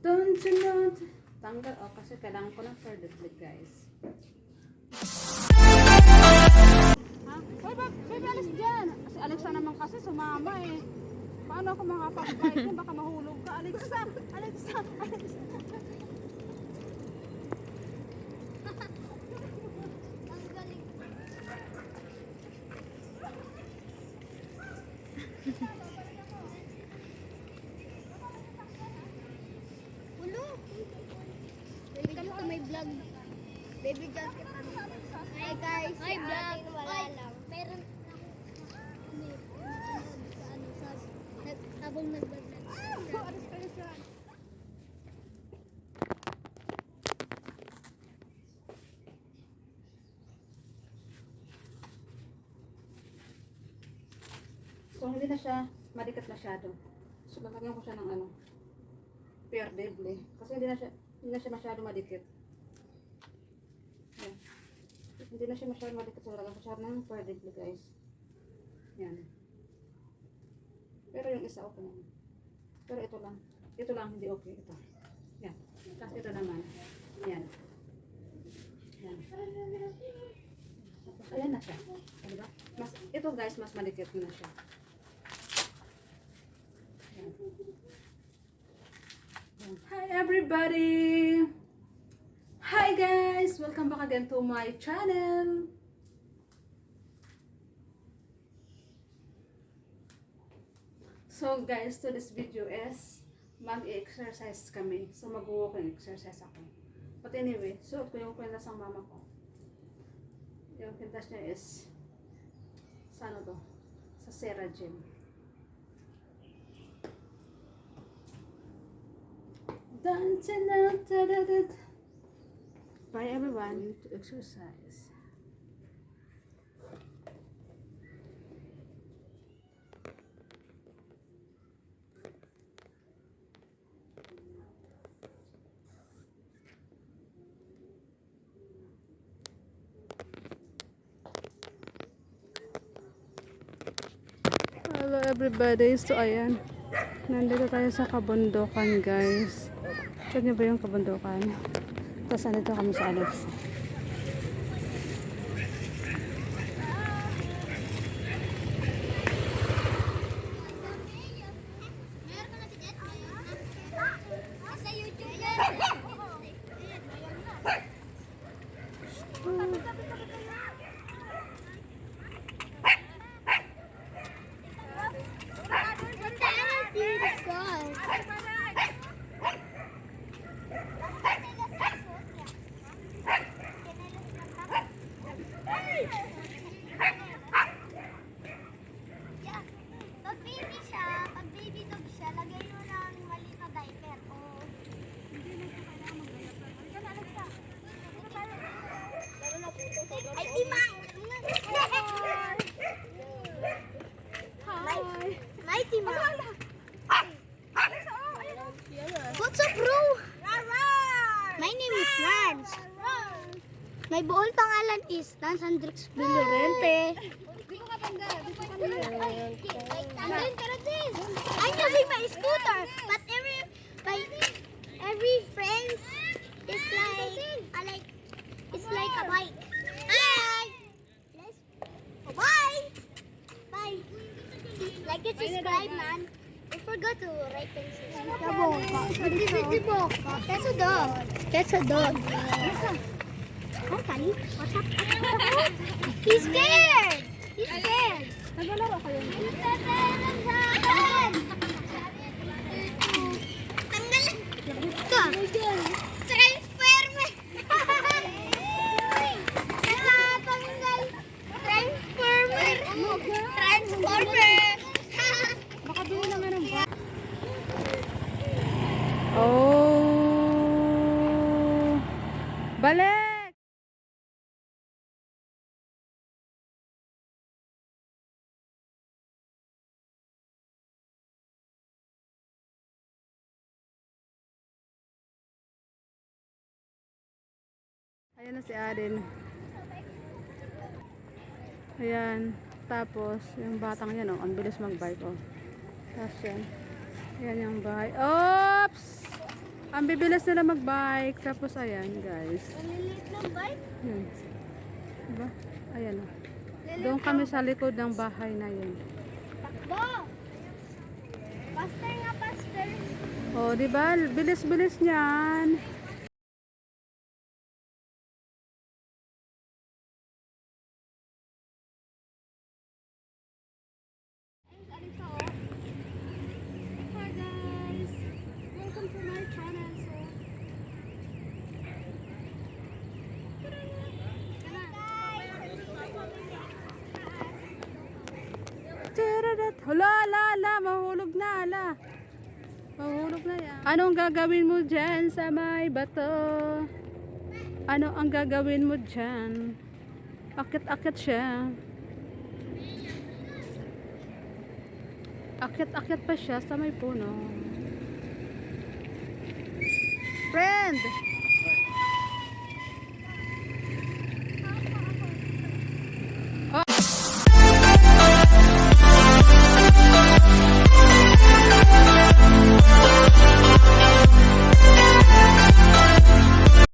Don't you know? Tanggal. Oh, kasi kailangan ko ng third click, guys. Ha? Hoy, baby, alis dyan. Si Alexa naman kasi sumama eh. Paano ako makapag-bike yun? Baka mahulog ka. Alexa! Alexa! Alexa! Ulo! Baby, come to my vlog. Baby, just hi guys. Hi vlog. Wala lang. Meron habang nag-vlog. So, hindi na siya madikat masyado. So, lalagyan ko siya ng ano, perdeble. Kasi hindi na siya masyado madikit. Yan. Hindi na siya masyado madikit. So, lalagyan ko siya ng perdeble, guys. Yan. Pero yung isa, okay naman. Pero ito lang. Ito lang, hindi okay. Ito. Yan. Tapos ito naman. Yan. Yan. Tapos, ayan na siya. Diba? Ito, guys, mas madikit na siya. Hi everybody! Hi guys! Welcome back again to my channel! So guys, today's video is mag-exercise kami. So mag-walking exercise ako. But anyway, suot ko yung kwintas ng mama ko. Yung kwintas niya is sa ano to? Sa Sarah Gym. Bye everyone to exercise. Hello everybody, so ayan, nandito tayo sa kabundukan guys. Check niyo ba yung kabundukan? Tapos nandito kami sa Alex. sa YouTube yan. Ay, Timang! Hi! Hi, Timang! What's up, bro? My name is Lance. My buong pangalan is Lance Andrix Villarente. I'm using my scooter, but every friend is it's like a bike. Hi! Yes. Bye! Bye! Like and subscribe, man. I forgot to write and subscribe. That's a dog. That's a dog. Hi, Kali. What's up? He's scared! He's scared! Naglalaro kayo. Baka doon na meron ba? Oh! Balik! Ayan na si Aden. Ayan. Tapos, yung batang yan, oh, ang bilis mag-bike, oh. Tapos yan. Ayan yung bahay. Oops! Ang bibilis nila mag-bike. Tapos ayan, guys. Maliliit ng bike. Yun. Diba? Ayan. Doon kami sa likod ng bahay na yun. Takbo! Faster nga, faster. Oh, di ba? Bilis-bilis niyan. Hi guys! Welcome to my channel. Tirarat. Hala, ala, ala. Mahulog na, ala. Mahulog na yan. Anong gagawin mo dyan sa may bato? Ano ang gagawin mo dyan? Akit-akit siya. Akit-akit pa siya sa may puno. Friend!